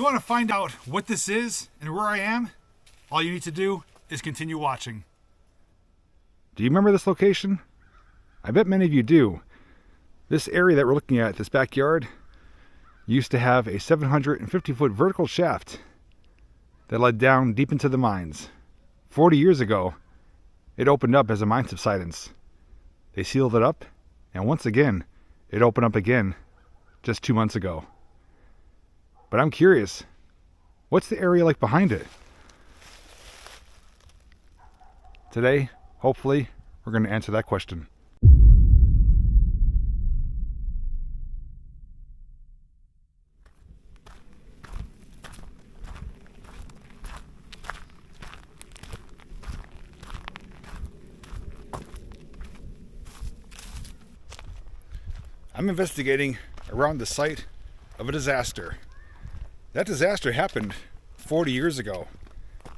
you want to find out what this is and where I am, all you need to do is continue watching. Do you remember this location? I bet many of you do. This area that we're looking at, this backyard, used to have a 750-foot vertical shaft that led down deep into the mines. 40 years ago, it opened up as a mine subsidence. They sealed it up, and once again, it opened up again just 2 months ago. But I'm curious, what's the area like behind it? Today, hopefully, we're going to answer that question. I'm investigating around the site of a disaster. That disaster happened 40 years ago,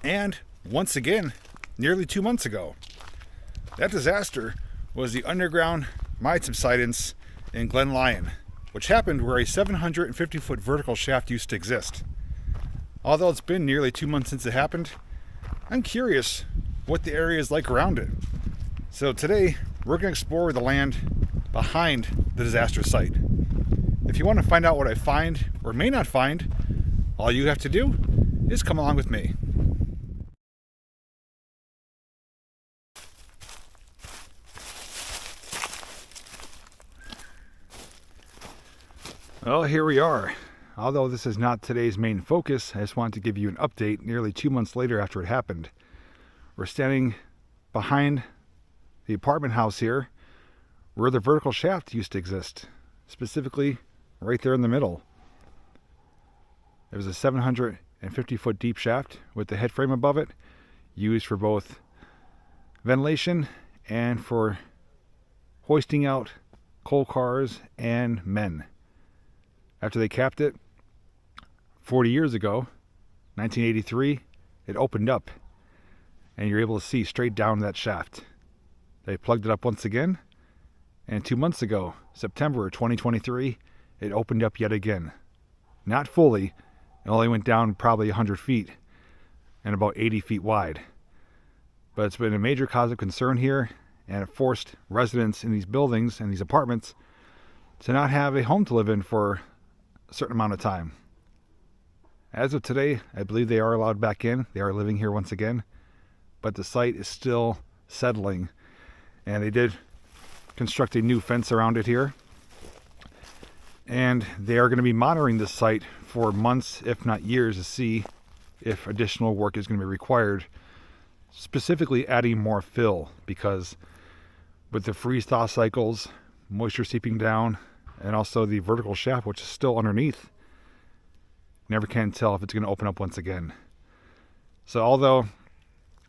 and once again, nearly 2 months ago. That disaster was the underground mine subsidence in Glen Lyon, which happened where a 750-foot vertical shaft used to exist. Although it's been nearly 2 months since it happened, I'm curious what the area is like around it. So today, we're going to explore the land behind the disaster site. If you want to find out what I find or may not find, all you have to do is come along with me. Well, here we are. Although this is not today's main focus, I just wanted to give you an update nearly 2 months later after it happened. We're standing behind the apartment house here where the vertical shaft used to exist, specifically right there in the middle. It was a 750-foot deep shaft with the head frame above it, used for both ventilation and for hoisting out coal cars and men. After they capped it 40 years ago, 1983, it opened up and you're able to see straight down that shaft. They plugged it up once again, and 2 months ago, September 2023, it opened up yet again. Not fully, it only went down probably 100 feet and about 80 feet wide. But it's been a major cause of concern here, and it forced residents in these buildings and these apartments to not have a home to live in for a certain amount of time. As of today, I believe they are allowed back in. They are living here once again, but the site is still settling, and they did construct a new fence around it here, and they are going to be monitoring this site for months, if not years, to see if additional work is going to be required, specifically adding more fill, because with the freeze-thaw cycles, moisture seeping down, and also the vertical shaft, which is still underneath, never can tell if it's going to open up once again. So although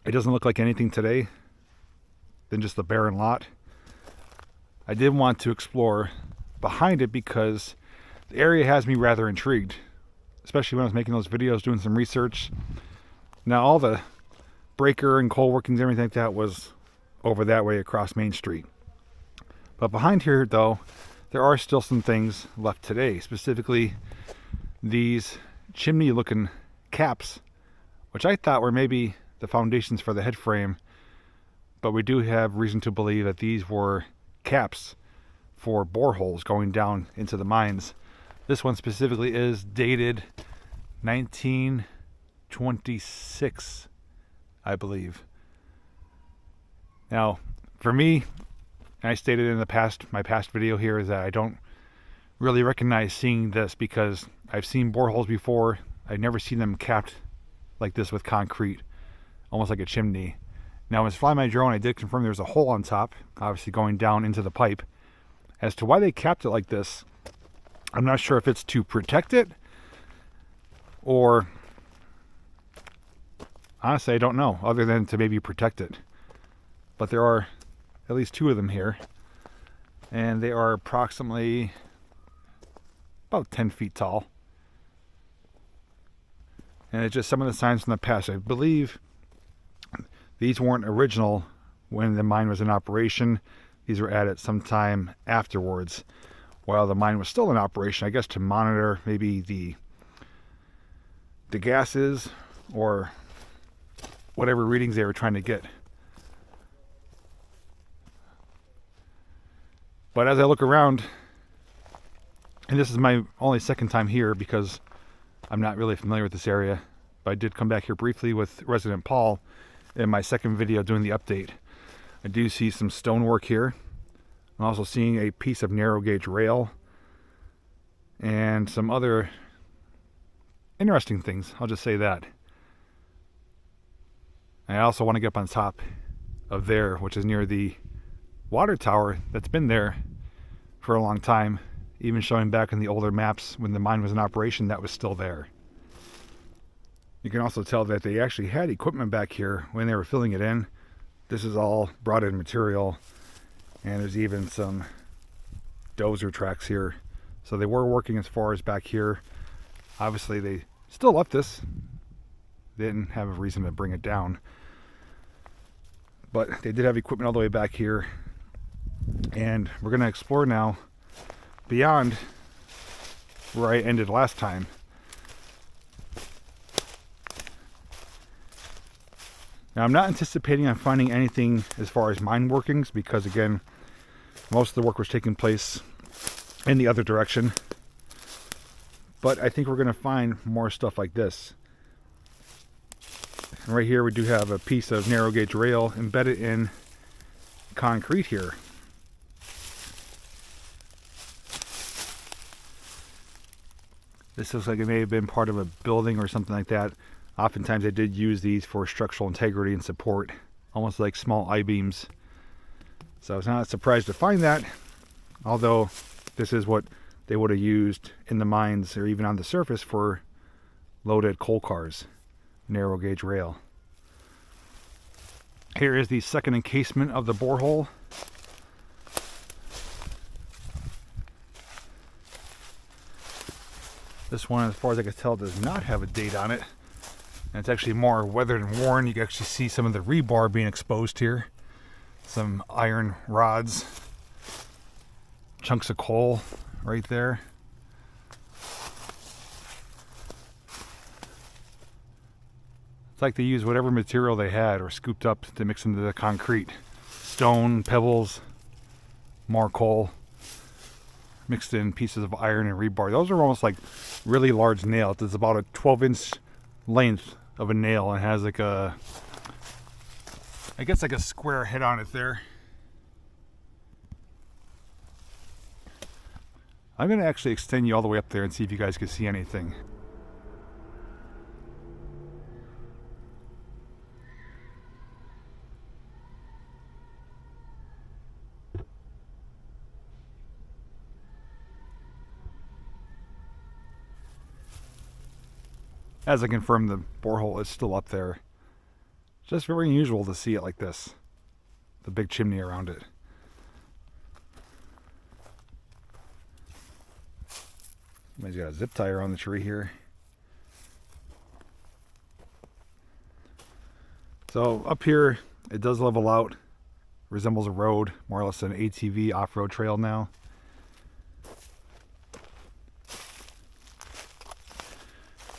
it doesn't look like anything today than just a barren lot, I did want to explore behind it because the area has me rather intrigued, especially when I was making those videos, doing some research. Now all the breaker and coal workings and everything like that was over that way across Main Street. But behind here though, there are still some things left today, specifically these chimney looking caps, which I thought were maybe the foundations for the head frame, but we do have reason to believe that these were caps for boreholes going down into the mines. This one specifically is dated 1926, I believe. Now, for me, and I stated in my past video here, is that I don't really recognize seeing this because I've seen boreholes before. I've never seen them capped like this with concrete, almost like a chimney. Now, when I was flying my drone, I did confirm there was a hole on top, obviously going down into the pipe. As to why they capped it like this, I'm not sure if it's to protect it, or honestly, I don't know, other than to maybe protect it. But there are at least 2 of them here, and they are approximately about 10 feet tall. And it's just some of the signs from the past. I believe these weren't original when the mine was in operation. These were added sometime afterwards while the mine was still in operation, I guess to monitor maybe the the gases or whatever readings they were trying to get. But as I look around, and this is my only second time here because I'm not really familiar with this area, but I did come back here briefly with resident Paul in my second video doing the update. I do see some stonework here. I'm also seeing a piece of narrow gauge rail and some other interesting things, I'll just say that. I also want to get up on top of there, which is near the water tower that's been there for a long time, even showing back in the older maps when the mine was in operation, that was still there. You can also tell that they actually had equipment back here when they were filling it in. This is all brought in material, and there's even some dozer tracks here. So they were working as far as back here. Obviously they still left this. They didn't have a reason to bring it down. But they did have equipment all the way back here. And we're going to explore now beyond where I ended last time. Now I'm not anticipating on finding anything as far as mine workings because again, most of the work was taking place in the other direction. But I think we're going to find more stuff like this. And right here we do have a piece of narrow gauge rail embedded in concrete here. This looks like it may have been part of a building or something like that. Oftentimes they did use these for structural integrity and support, almost like small I-beams. So I was not surprised to find that, although this is what they would have used in the mines or even on the surface for loaded coal cars. Narrow gauge rail. Here is the second encasement of the borehole. This one, as far as I can tell, does not have a date on it. And it's actually more weathered and worn. You can actually see some of the rebar being exposed here. Some iron rods. Chunks of coal right there. It's like they used whatever material they had or scooped up to mix into the concrete. Stone, pebbles, more coal. Mixed in pieces of iron and rebar. Those are almost like really large nails. It's about a 12-inch length of a nail and has like a, I guess like a square head on it there. I'm going to actually extend you all the way up there and see if you guys can see anything. As I confirmed, the borehole is still up there. It's just very unusual to see it like this. The big chimney around it. Somebody's got a zip tie around the tree here. So up here, it does level out. Resembles a road, more or less an ATV off-road trail now.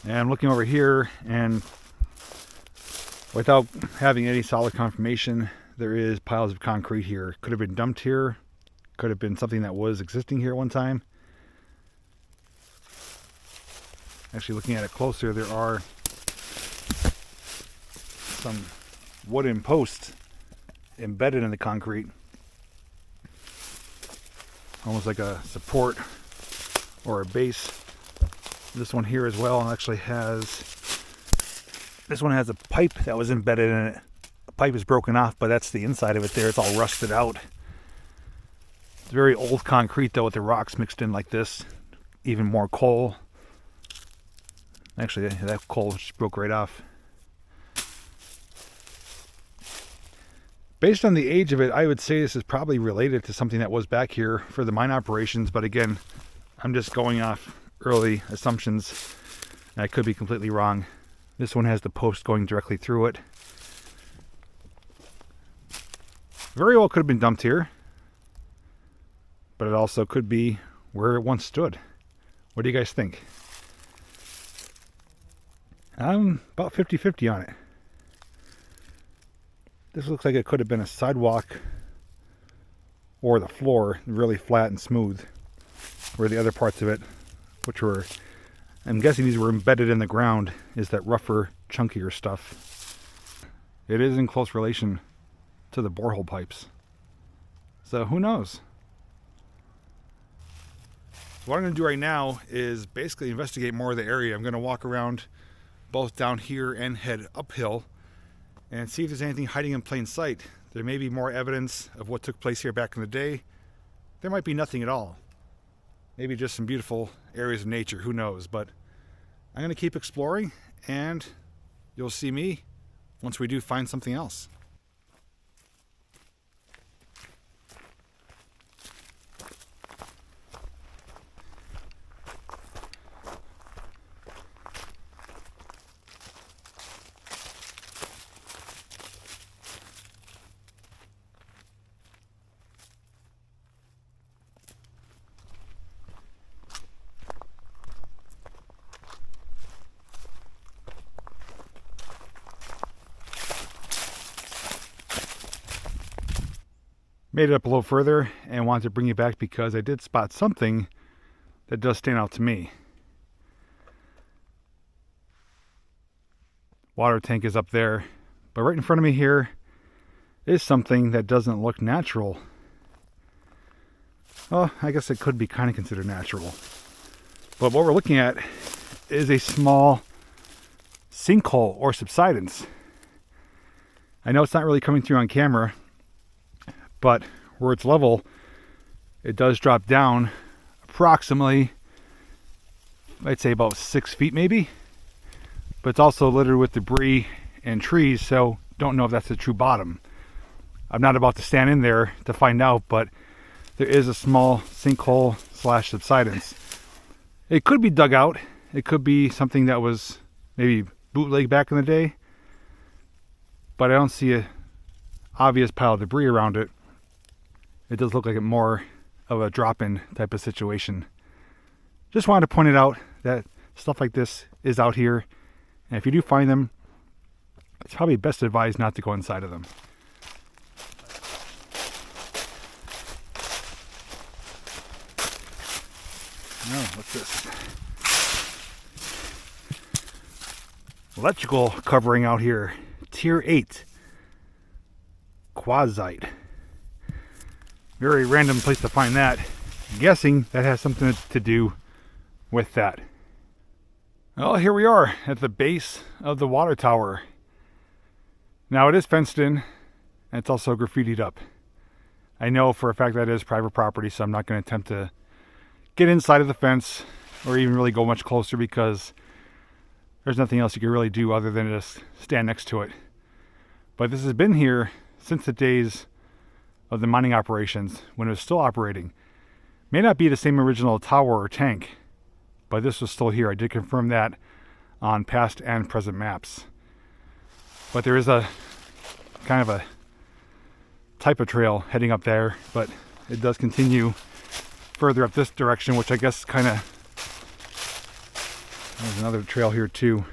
And I'm looking over here, and without having any solid confirmation, there is piles of concrete here. Could have been dumped here. Could have been something that was existing here at one time. Actually, looking at it closer, there are some wooden posts embedded in the concrete. Almost like a support or a base. This one here as well actually has, this one has a pipe that was embedded in it. The pipe is broken off, but that's the inside of it there. It's all rusted out. It's very old concrete though, with the rocks mixed in like this. Even more coal. Actually, that coal just broke right off. Based on the age of it, I would say this is probably related to something that was back here for the mine operations, but again, I'm just going off early assumptions. I could be completely wrong. This one has the post going directly through it. Very well could have been dumped here, but it also could be where it once stood. What do you guys think? I'm about 50-50 on it. This looks like it could have been a sidewalk or the floor, really flat and smooth, where the other parts of it, which were, I'm guessing these were embedded in the ground, is that rougher, chunkier stuff. It is in close relation to the borehole pipes. So who knows? What I'm going to do right now is basically investigate more of the area. I'm going to walk around both down here and head uphill and see if there's anything hiding in plain sight. There may be more evidence of what took place here back in the day. There might be nothing at all. Maybe just some beautiful areas of nature, who knows. But I'm going to keep exploring, and you'll see me once we do find something else. Made it up a little further and wanted to bring you back because I did spot something that does stand out to me. Water tank is up there, but right in front of me here is something that doesn't look natural. Well, I guess it could be kind of considered natural. But what we're looking at is a small sinkhole or subsidence. I know it's not really coming through on camera, but where it's level, it does drop down approximately, I'd say about 6 feet maybe. But it's also littered with debris and trees, so don't know if that's the true bottom. I'm not about to stand in there to find out, but there is a small sinkhole slash subsidence. It could be dug out. It could be something that was maybe bootleg back in the day, but I don't see a obvious pile of debris around it. It does look like it more of a drop-in type of situation. Just wanted to point it out that stuff like this is out here, and if you do find them, it's probably best advised not to go inside of them. Oh, what's this? Electrical covering out here. Tier 8. Quasite. Very random place to find that. I'm guessing that has something to do with that. Well, here we are at the base of the water tower. Now it is fenced in, and it's also graffitied up. I know for a fact that it is private property, so I'm not going to attempt to get inside of the fence or even really go much closer because there's nothing else you can really do other than just stand next to it. But this has been here since the days of the mining operations when it was still operating. May not be the same original tower or tank, but this was still here. I did confirm that on past and present maps. But there is a kind of a type of trail heading up there, but it does continue further up this direction, which I guess kind of, there's another trail here too.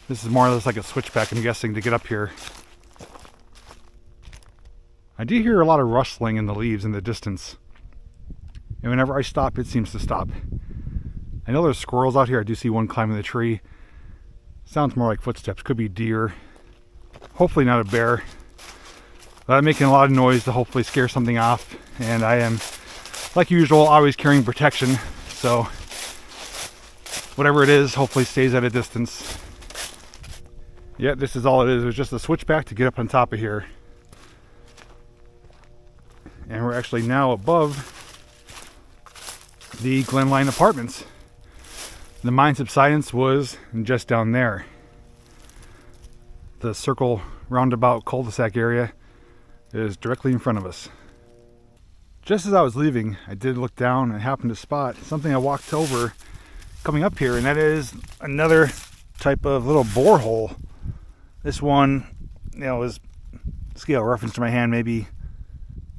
This is more or less like a switchback, I'm guessing, to get up here. I do hear a lot of rustling in the leaves in the distance, and whenever I stop, it seems to stop. I know there's squirrels out here. I do see one climbing the tree. Sounds more like footsteps. Could be deer. Hopefully not a bear. But I'm making a lot of noise to hopefully scare something off, and I am, like usual, always carrying protection, so whatever it is, hopefully stays at a distance. Yeah, this is all it is. It was just a switchback to get up on top of here. And we're actually now above the Glen Lyon apartments. The mine subsidence was just down there. The circle roundabout cul-de-sac area is directly in front of us. Just as I was leaving, I did look down and happened to spot something I walked over coming up here, and that is another type of little borehole. This one, is scale reference to my hand, maybe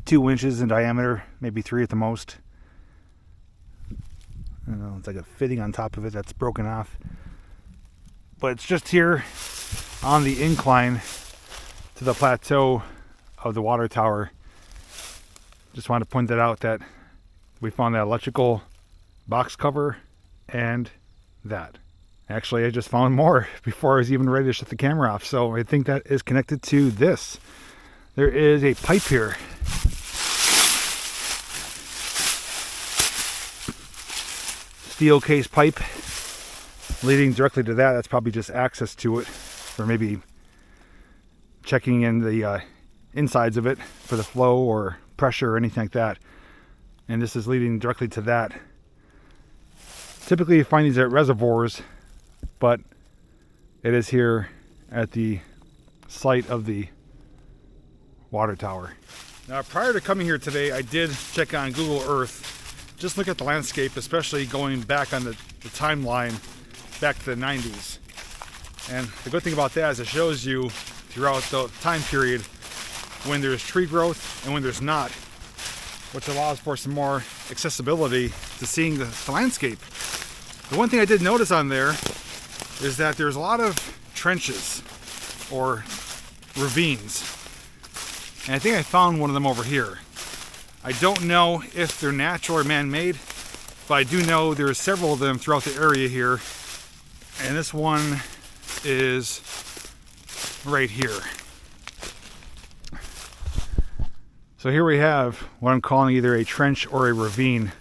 2 inches in diameter, maybe 3 at the most. I don't know, it's like a fitting on top of it that's broken off. but it's just here on the incline to the plateau of the water tower. Just wanted to point that out, that we found that electrical box cover and that. Actually, I just found more before I was even ready to shut the camera off, so I think that is connected to this. There is a pipe here. Steel case pipe leading directly to that. That's probably just access to it, or maybe checking in the insides of it for the flow or pressure or anything like that. And this is leading directly to that. Typically you find these at reservoirs, but it is here at the site of the water tower. Now, prior to coming here today, I did check on Google Earth, just look at the landscape, especially going back on the timeline back to the 90s. And the good thing about that is it shows you throughout the time period when there's tree growth and when there's not, which allows for some more accessibility to seeing the landscape. The one thing I did notice on there is that there's a lot of trenches or ravines. And I think I found one of them over here. I don't know if they're natural or man-made, but I do know there's several of them throughout the area here. And this one is right here. So here we have what I'm calling either a trench or a ravine.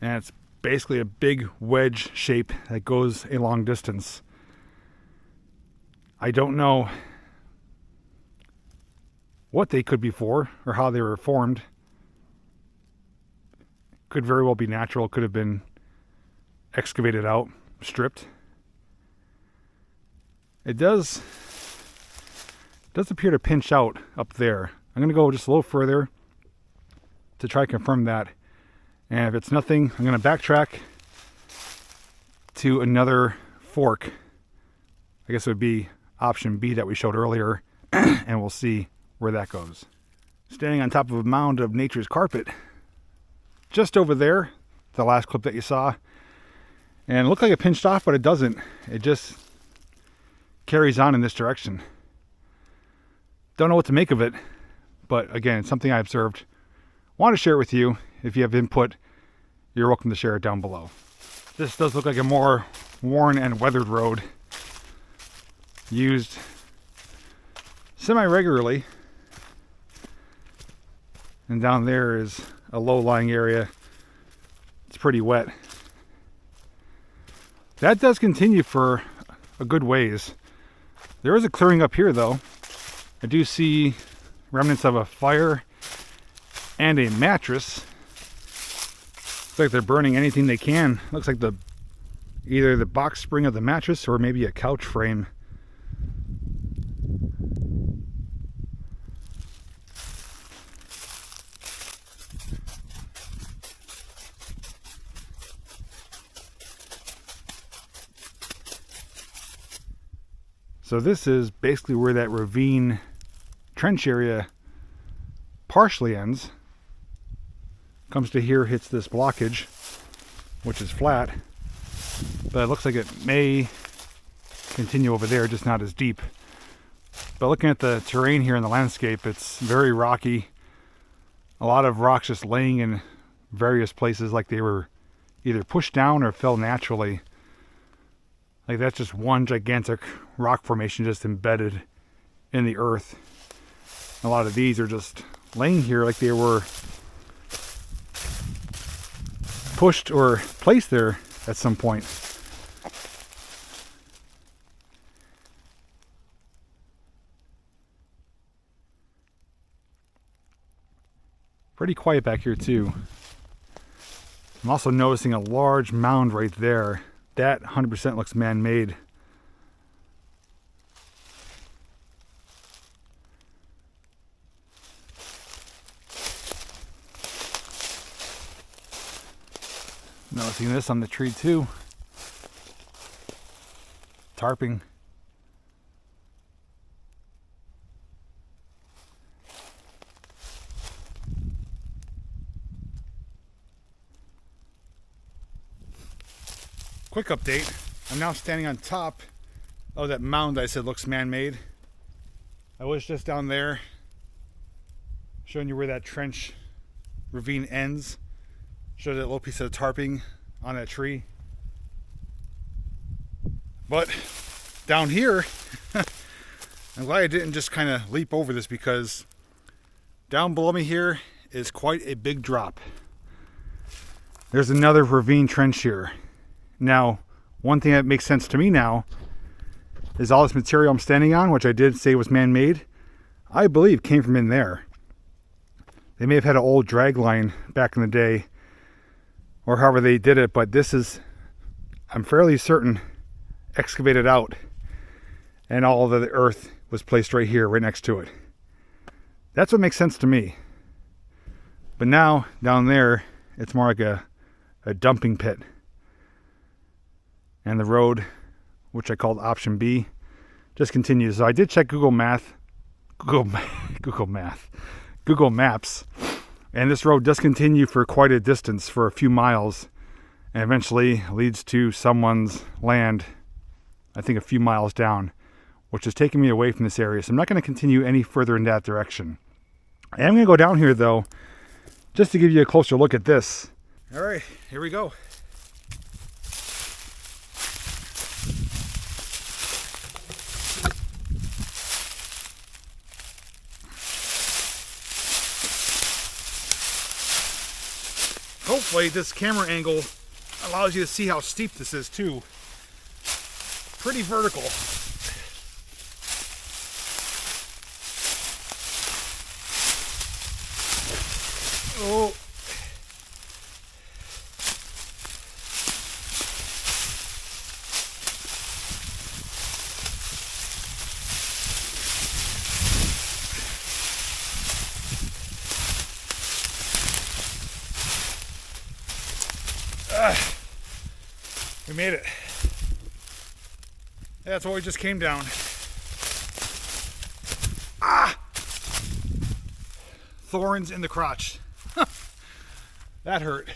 And it's basically a big wedge shape that goes a long distance. I don't know what they could be for or how they were formed. Could very well be natural, could have been excavated out, stripped. It does appear to pinch out up there. I'm going to go just a little further to try to confirm that. And if it's nothing, I'm going to backtrack to another fork. I guess it would be option B that we showed earlier, and we'll see where that goes. Standing on top of a mound of nature's carpet, just over there, the last clip that you saw. And it looked like it pinched off, but it doesn't. It just carries on in this direction. Don't know what to make of it, but again, it's something I observed. Want to share it with you. If you have input, you're welcome to share it down below. This does look like a more worn and weathered road, used semi-regularly. And down there is a low-lying area. It's pretty wet. That does continue for a good ways. There is a clearing up here though. I do see remnants of a fire and a mattress. Looks like they're burning anything they can. Looks like either the box spring of the mattress or maybe a couch frame. So this is basically where that ravine trench area partially ends. Comes to here, hits this blockage, which is flat. But it looks like it may continue over there, just not as deep. But looking at the terrain here in the landscape, it's very rocky. A lot of rocks just laying in various places like they were either pushed down or fell naturally. Like that's just one gigantic rock formation just embedded in the earth. A lot of these are just laying here like they were pushed or placed there at some point. Pretty quiet back here too. I'm also noticing a large mound right there. That 100% looks man-made. Noticing this on the tree too. Tarping. Quick update. I'm now standing on top Oh, that mound I said looks man-made. I was just down there showing you where that trench ravine ends. Showed that little piece of tarping on that tree. But down here, I'm glad I didn't just kind of leap over this, because down below me here is quite a big drop. There's another ravine trench here. Now, one thing that makes sense to me now is all this material I'm standing on, which I did say was man-made, I believe came from in there. They may have had an old drag line back in the day, or however they did it, but this is, I'm fairly certain, excavated out, and all of the earth was placed right here, right next to it. That's what makes sense to me. But now, down there, it's more like a dumping pit. And the road, which I called option B, just continues. So I did check Google Maps, and this road does continue for quite a distance, for a few miles, and eventually leads to someone's land, I think a few miles down, which is taking me away from this area. So I'm not going to continue any further in that direction. I am going to go down here though, just to give you a closer look at this. All right, here we go. Hopefully this camera angle allows you to see how steep this is too. Pretty vertical. Oh. We made it. That's what we just came down. Ah! Thorns in the crotch. That hurt.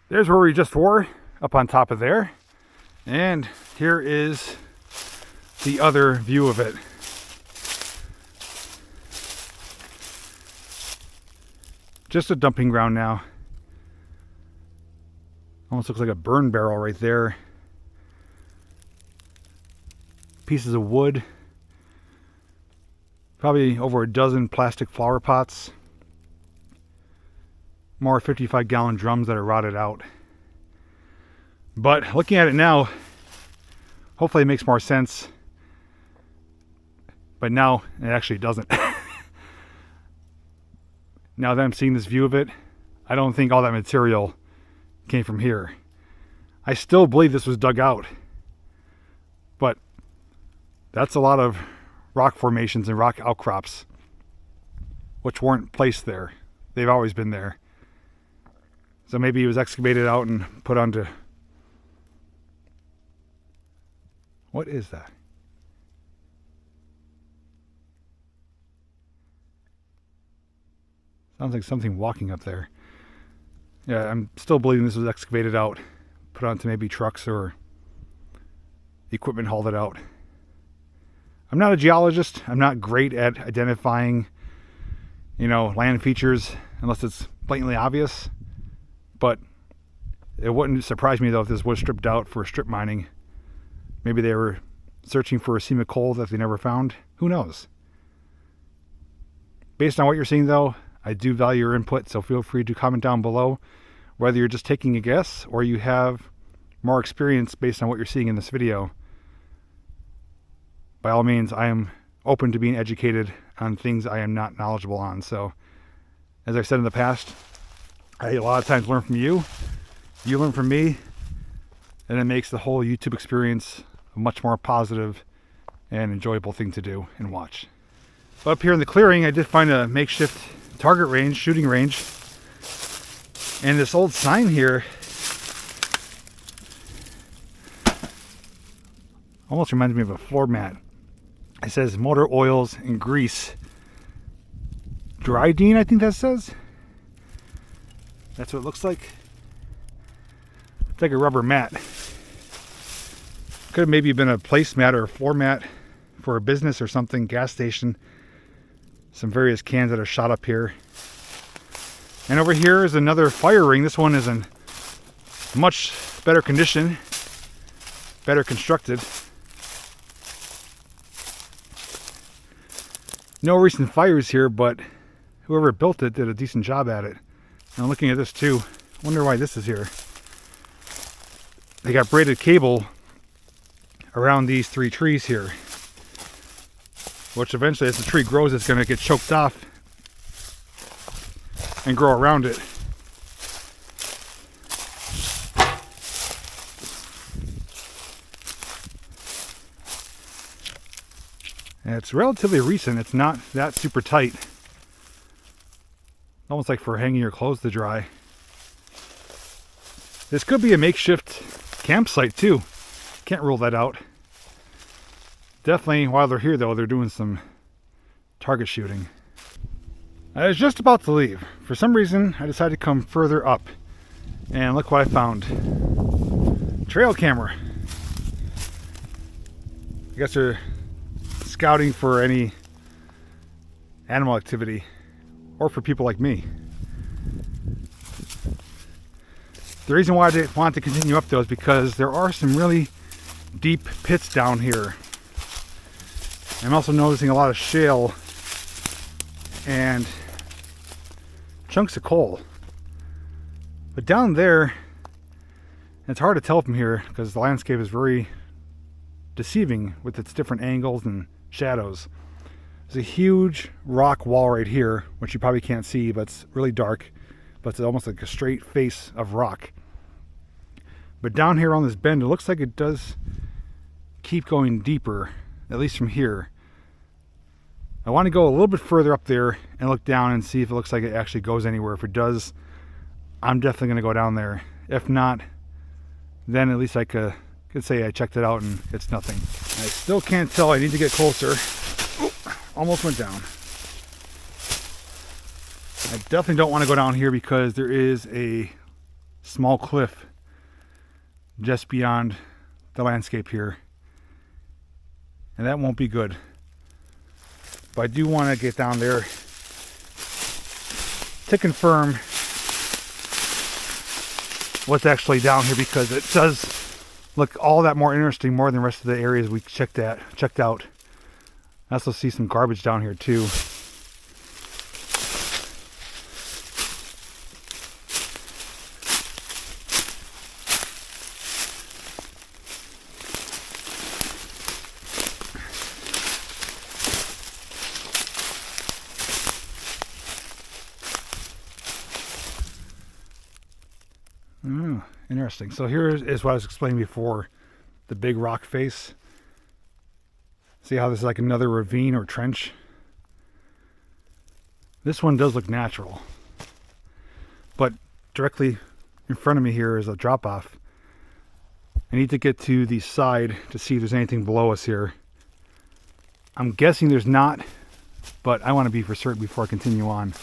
There's where we just were, up on top of there. And here is the other view of it. Just a dumping ground now. Almost looks like a burn barrel right there. Pieces of wood. Probably over a dozen plastic flower pots. More 55-gallon drums that are rotted out. But looking at it now, hopefully it makes more sense. But now it actually doesn't. Now that I'm seeing this view of it, I don't think all that material came from here. I still believe this was dug out, but that's a lot of rock formations and rock outcrops which weren't placed there. They've always been there. So maybe it was excavated out and put onto... What is that? Sounds like something walking up there. Yeah, I'm still believing this was excavated out, put onto maybe trucks, or the equipment hauled it out. I'm not a geologist. I'm not great at identifying, land features unless it's blatantly obvious. But it wouldn't surprise me though if this was stripped out for strip mining. Maybe they were searching for a seam of coal that they never found. Who knows? Based on what you're seeing though, I do value your input, so feel free to comment down below whether you're just taking a guess or you have more experience based on what you're seeing in this video. By all means, I am open to being educated on things I am not knowledgeable on. So, as I've said in the past, I a lot of times learn from you, you learn from me, and it makes the whole YouTube experience a much more positive and enjoyable thing to do and watch. But up here in the clearing, I did find a makeshift target range, shooting range, and this old sign here almost reminds me of a floor mat. It says motor oils and grease. Dryden, I think that says. That's what it looks like. It's like a rubber mat. Could have maybe been a placemat or a floor mat for a business or something, gas station. Some various cans that are shot up here. And over here is another fire ring. This one is in much better condition, better constructed. No recent fires here, but whoever built it did a decent job at it. And I'm looking at this too. I wonder why this is here. They got braided cable around these 3 trees here, which eventually, as the tree grows, it's going to get choked off and grow around it. And it's relatively recent. It's not that super tight. Almost like for hanging your clothes to dry. This could be a makeshift campsite too. Can't rule that out. Definitely, while they're here though, they're doing some target shooting. I was just about to leave. For some reason, I decided to come further up. And look what I found. Trail camera. I guess they're scouting for any animal activity, or for people like me. The reason why I want to continue up though is because there are some really deep pits down here. I'm also noticing a lot of shale and chunks of coal. But down there, it's hard to tell from here because the landscape is very deceiving with its different angles and shadows. There's a huge rock wall right here, which you probably can't see, but it's really dark, but it's almost like a straight face of rock. But down here on this bend, it looks like it does keep going deeper, at least from here. I want to go a little bit further up there and look down and see if it looks like it actually goes anywhere. If it does, I'm definitely going to go down there. If not, then at least I could say I checked it out and it's nothing. I still can't tell. I need to get closer. Ooh, almost went down. I definitely don't want to go down here because there is a small cliff just beyond the landscape here, and that won't be good. But I do want to get down there to confirm what's actually down here, because it does look all that more interesting, more than the rest of the areas we checked out. I also see some garbage down here too. Oh, interesting. So here is what I was explaining before, the big rock face. See how this is like another ravine or trench? This one does look natural. But directly in front of me here is a drop off. I need to get to the side to see if there's anything below us here. I'm guessing there's not, but I want to be for certain before I continue on.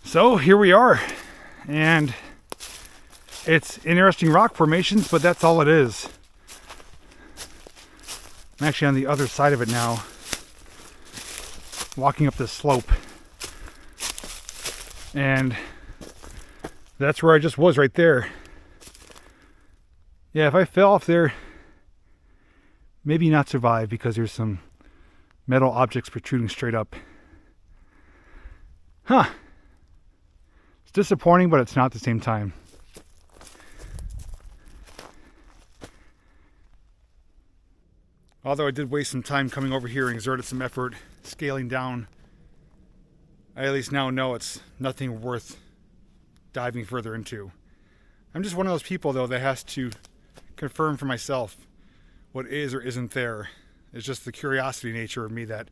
So here we are, and it's interesting rock formations, but that's all it is. I'm actually on the other side of it now, walking up this slope, and that's where I just was, right there. Yeah, if I fell off there, maybe not survive, because there's some metal objects protruding straight up. Huh. Disappointing, but it's not at the same time. Although I did waste some time coming over here and exerted some effort scaling down, I at least now know it's nothing worth diving further into. I'm just one of those people though that has to confirm for myself what is or isn't there. It's just the curiosity nature of me that,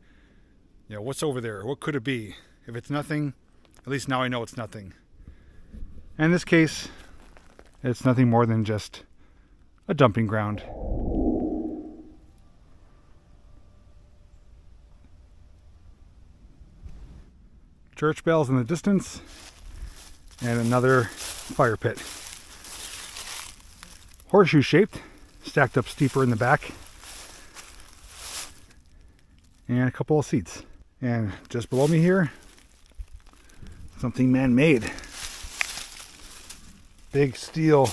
you know, what's over there? What could it be? If it's nothing, at least now I know it's nothing. In this case, it's nothing more than just a dumping ground. Church bells in the distance. and another fire pit. Horseshoe shaped, stacked up steeper in the back. And a couple of seats. And just below me here, something man-made. Big steel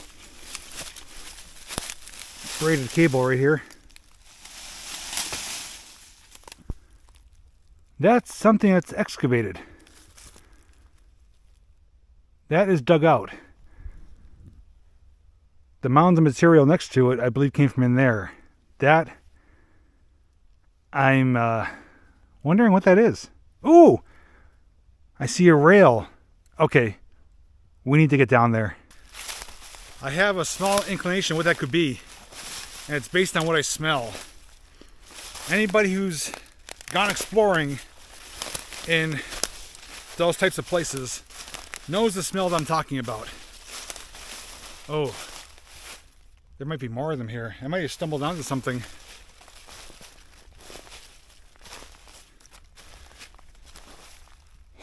braided cable right here. That's something that's excavated. That is dug out. The mounds of material next to it, I believe, came from in there. That, I'm wondering what that is. Ooh! I see a rail. Okay, we need to get down there. I have a small inclination what that could be, and it's based on what I smell. Anybody who's gone exploring in those types of places knows the smell that I'm talking about. Oh, there might be more of them here. I might have stumbled onto something.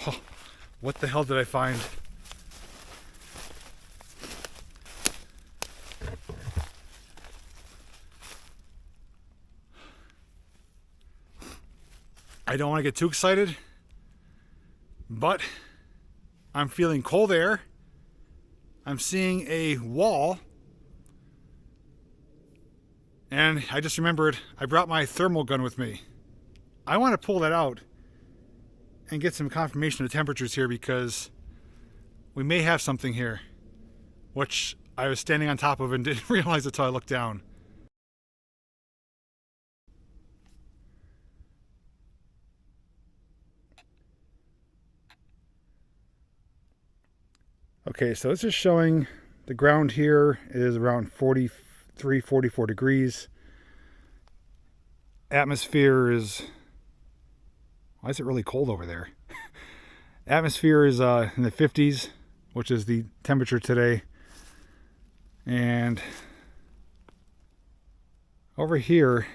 Oh, what the hell did I find? I don't want to get too excited, but I'm feeling cold air. I'm seeing a wall. And I just remembered I brought my thermal gun with me. I want to pull that out and get some confirmation of temperatures here, because we may have something here, which I was standing on top of and didn't realize until I looked down. Okay, so this is showing the ground here is around 43, 44 degrees. Atmosphere is... Why is it really cold over there? Atmosphere is in the 50s, which is the temperature today. And over here,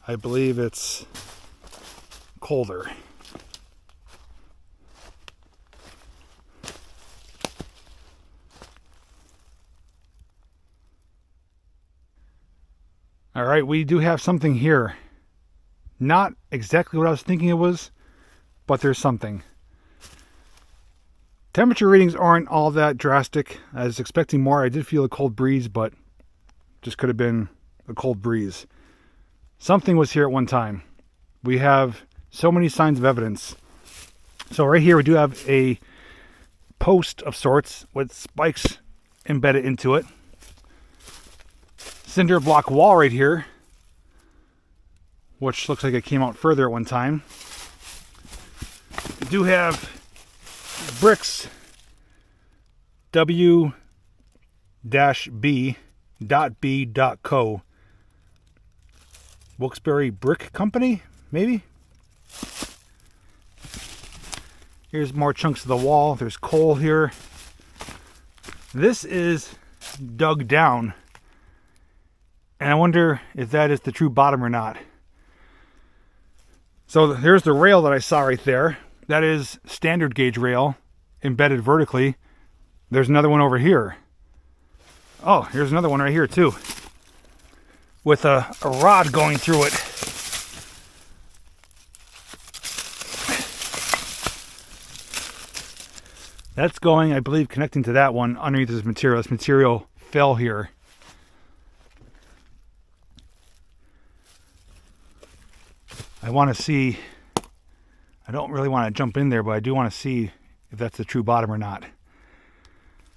I believe it's colder. All right, we do have something here. Not exactly what I was thinking it was, but there's something. Temperature readings aren't all that drastic. I was expecting more. I did feel a cold breeze, but just could have been a cold breeze. Something was here at one time. We have so many signs of evidence. So right here we do have a post of sorts with spikes embedded into it. Cinder block wall right here, which looks like it came out further at one time. We do have bricks, W-B.B.co. Wilkes-Barre Brick Company, maybe? Here's more chunks of the wall. There's coal here. This is dug down. And I wonder if that is the true bottom or not. So there's the rail that I saw right there. That is standard gauge rail embedded vertically. There's another one over here. Oh, here's another one right here too, with a rod going through it. That's going, I believe, connecting to that one underneath this material. This material fell here. I want to see, I don't really want to jump in there, but I do want to see if that's the true bottom or not.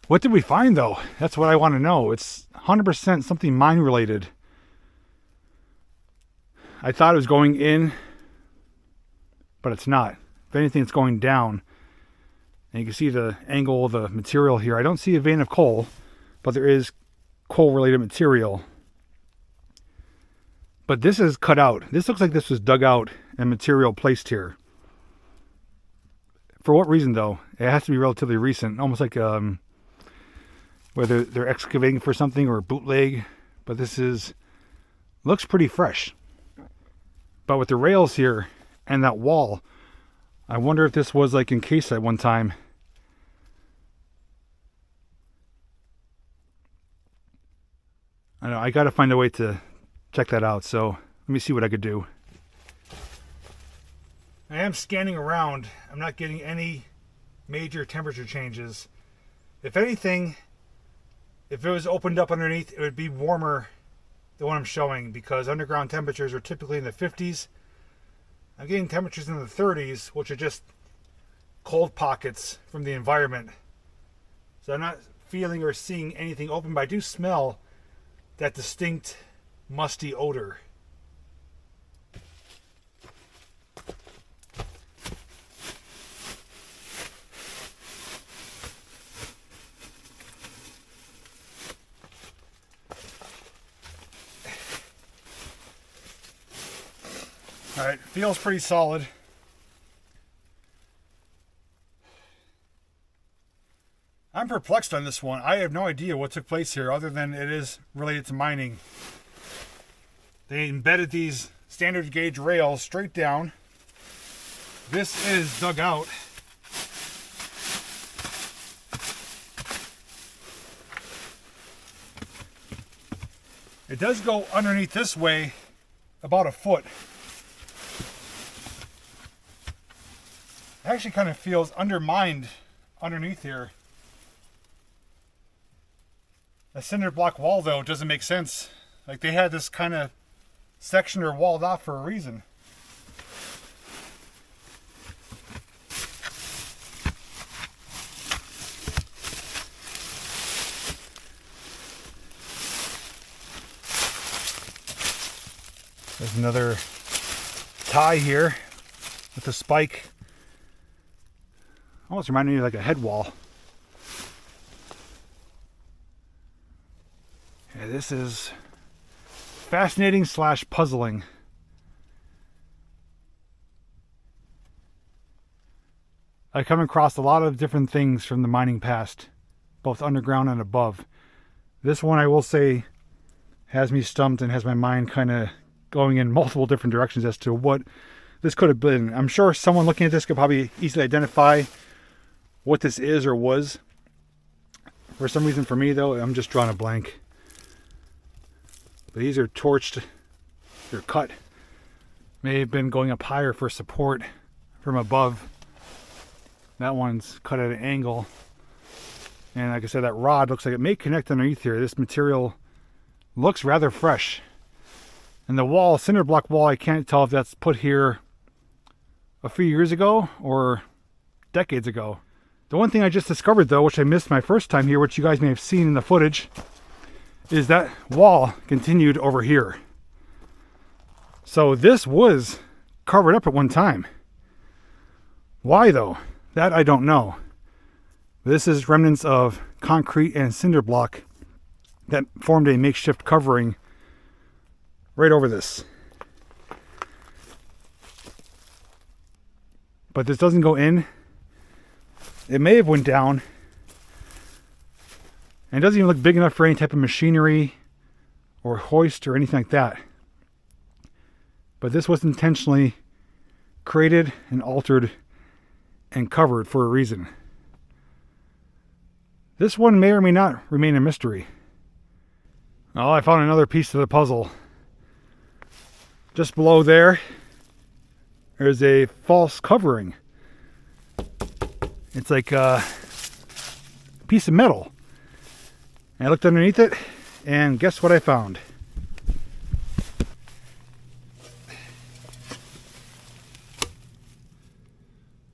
What did we find though? That's what I want to know. It's 100% something mine related. I thought it was going in, but it's not. If anything, it's going down. And you can see the angle of the material here. I don't see a vein of coal, but there is coal related material. But this is cut out. This looks like this was dug out and material placed here. For what reason though? It has to be relatively recent. Almost like whether they're excavating for something or a bootleg. But this is, looks pretty fresh. But with the rails here and that wall, I wonder if this was like encased at one time I know, I gotta find a way to check that out, so let me see what I could do. I am scanning around. I'm not getting any major temperature changes. If anything, if it was opened up underneath, it would be warmer than what I'm showing, because underground temperatures are typically in the 50s. I'm getting temperatures in the 30s, which are just cold pockets from the environment. So I'm not feeling or seeing anything open, but I do smell that distinct musty odor. All right, feels pretty solid. I'm perplexed on this one. I have no idea what took place here other than it is related to mining. They embedded these standard gauge rails straight down. This is dug out. It does go underneath this way about a foot. It actually kind of feels undermined underneath here. The cinder block wall, though, doesn't make sense. Like, they had this kind of sectioned or walled off for a reason. There's another tie here with a spike. Almost reminded me of like a head wall. Yeah, this is fascinating / puzzling. I come across a lot of different things from the mining past, both underground and above. This one, I will say, has me stumped and has my mind kind of going in multiple different directions as to what this could have been. I'm sure someone looking at this could probably easily identify what this is or was. For some reason, for me though, I'm just drawing a blank. But these are torched, they're cut. May have been going up higher for support from above. That one's cut at an angle. And like I said, that rod looks like it may connect underneath here. This material looks rather fresh. And the wall, cinder block wall, I can't tell if that's put here a few years ago or decades ago. The one thing I just discovered though, which I missed my first time here, which you guys may have seen in the footage, is that wall continued over here. So this was covered up at one time. Why though? That I don't know. This is remnants of concrete and cinder block that formed a makeshift covering right over this. But this doesn't go in. It may have went down. And it doesn't even look big enough for any type of machinery or hoist or anything like that. But this was intentionally created and altered and covered for a reason. This one may or may not remain a mystery. Oh, I found another piece to the puzzle. Just below there's a false covering. It's like a piece of metal. And I looked underneath it, and guess what I found?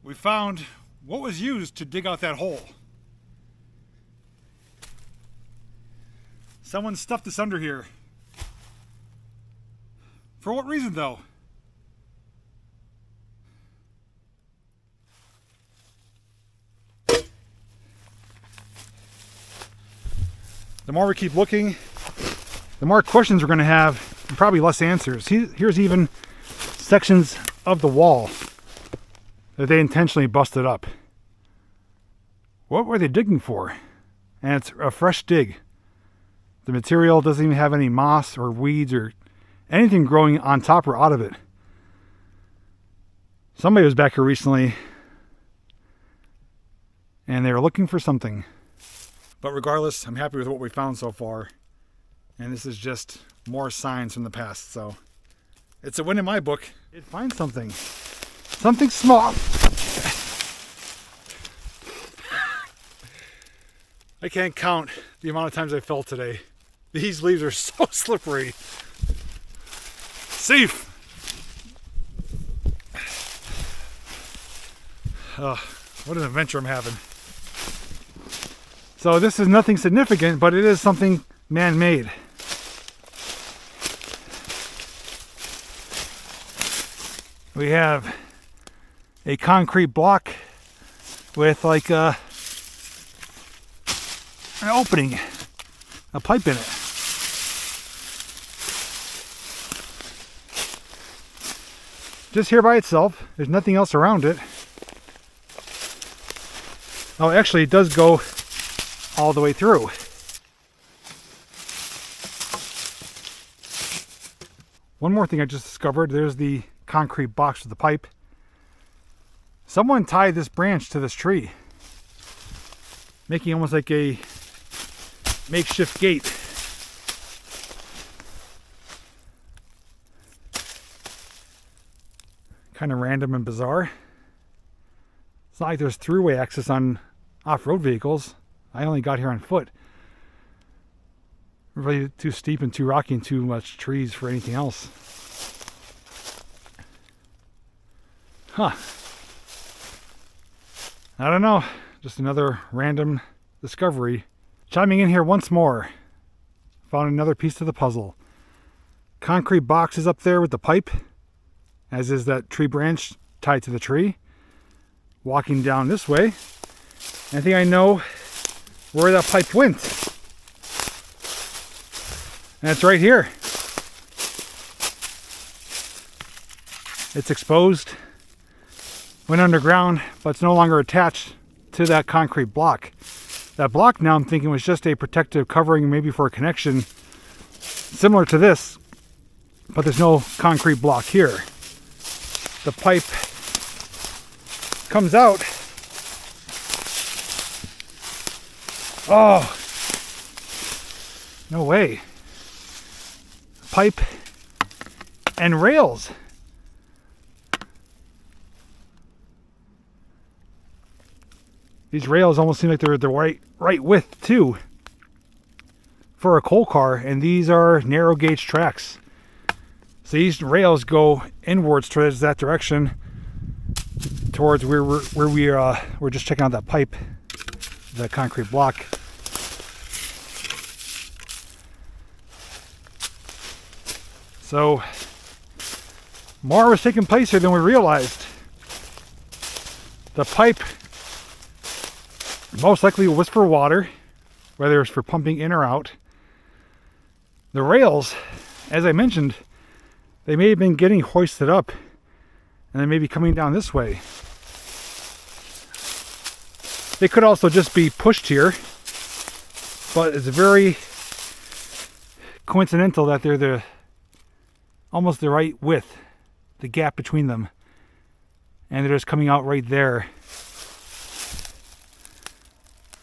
We found what was used to dig out that hole. Someone stuffed this under here. For what reason, though? The more we keep looking, the more questions we're going to have, and probably less answers. Here's even sections of the wall that they intentionally busted up. What were they digging for? And it's a fresh dig. The material doesn't even have any moss or weeds or anything growing on top or out of it. Somebody was back here recently and they were looking for something. But regardless, I'm happy with what we found so far. And this is just more signs from the past, so it's a win in my book. It finds something. Something small. I can't count the amount of times I fell today. These leaves are so slippery. Safe! What an adventure I'm having. So this is nothing significant, but it is something man-made. We have a concrete block with like an opening, a pipe in it. Just here by itself. There's nothing else around it. Oh, actually, it does go all the way through. One more thing I just discovered. There's the concrete box with the pipe. Someone tied this branch to this tree, making almost like a makeshift gate. Kind of random and bizarre. It's not like there's throughway access on off-road vehicles. I only got here on foot. Really too steep and too rocky and too much trees for anything else. Huh. I don't know. Just another random discovery. Chiming in here once more. Found another piece to the puzzle. Concrete box is up there with the pipe, as is that tree branch tied to the tree. Walking down this way, I think I know where that pipe went. And it's right here. It's exposed, went underground, but it's no longer attached to that concrete block. That block now I'm thinking was just a protective covering, maybe for a connection similar to this, but there's no concrete block here. The pipe comes out. Oh, no way. Pipe and rails. These rails almost seem like they're the right width too for a coal car, and these are narrow gauge tracks. So these rails go inwards towards that direction, towards where we're just checking out that pipe, the concrete block. So more was taking place here than we realized. The pipe most likely was for water, whether it's for pumping in or out. The rails, as I mentioned, they may have been getting hoisted up and they may be coming down this way. They could also just be pushed here, but it's very coincidental that they're almost the right width, the gap between them, and they're just coming out right there.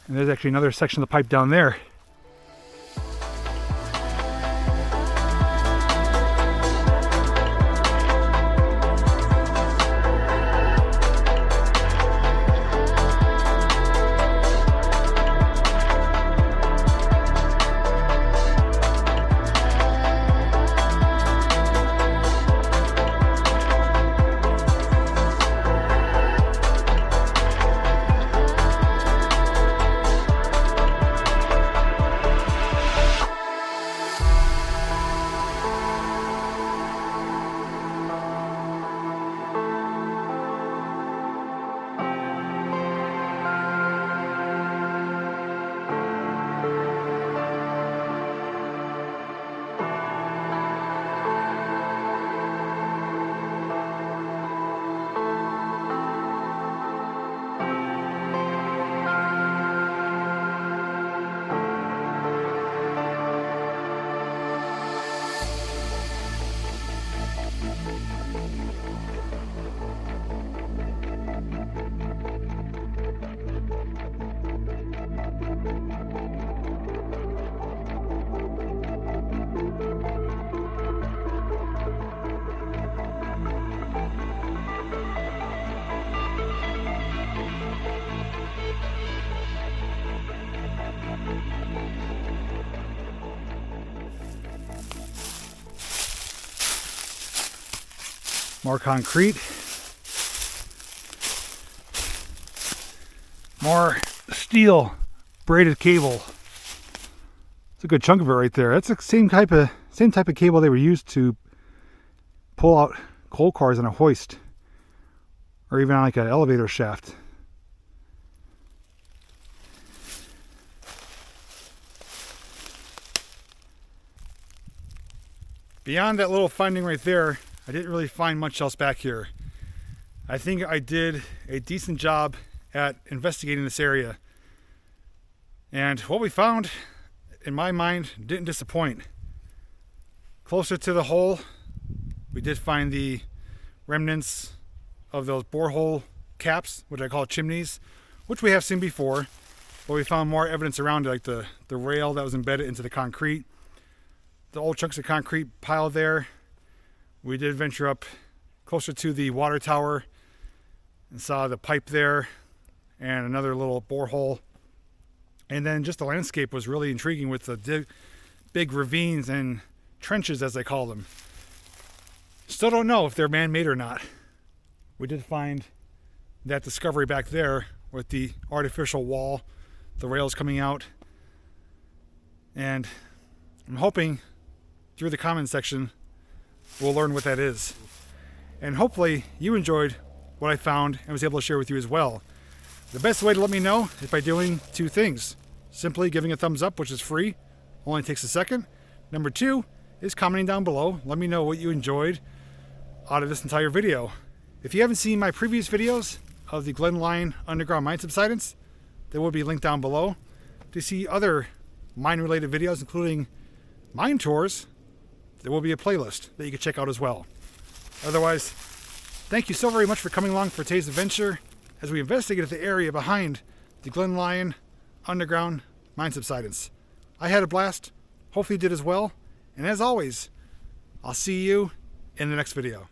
And there's actually another section of the pipe down there. More concrete. More steel braided cable. It's a good chunk of it right there. That's the same type of cable they were used to pull out coal cars on a hoist, or even on like an elevator shaft. Beyond that little finding right there, I didn't really find much else back here. I think I did a decent job at investigating this area. And what we found, in my mind, didn't disappoint. Closer to the hole, we did find the remnants of those borehole caps, which I call chimneys, which we have seen before. But we found more evidence around it, like the rail that was embedded into the concrete. The old chunks of concrete piled there. We did venture up closer to the water tower and saw the pipe there and another little borehole. And then just the landscape was really intriguing with the big ravines and trenches, as they call them. Still don't know if they're man-made or not. We did find that discovery back there with the artificial wall, the rails coming out. And I'm hoping through the comments section we'll learn what that is. And hopefully you enjoyed what I found and was able to share with you as well. The best way to let me know is by doing two things. Simply giving a thumbs up, which is free, only takes a second. Number two is commenting down below. Let me know what you enjoyed out of this entire video. If you haven't seen my previous videos of the Glen Lyon underground mine subsidence, they will be linked down below. To see other mine related videos, including mine tours, there will be a playlist that you can check out as well. Otherwise, thank you so very much for coming along for today's adventure as we investigated the area behind the Glen Lyon underground mine subsidence. I had a blast. Hopefully you did as well. And as always, I'll see you in the next video.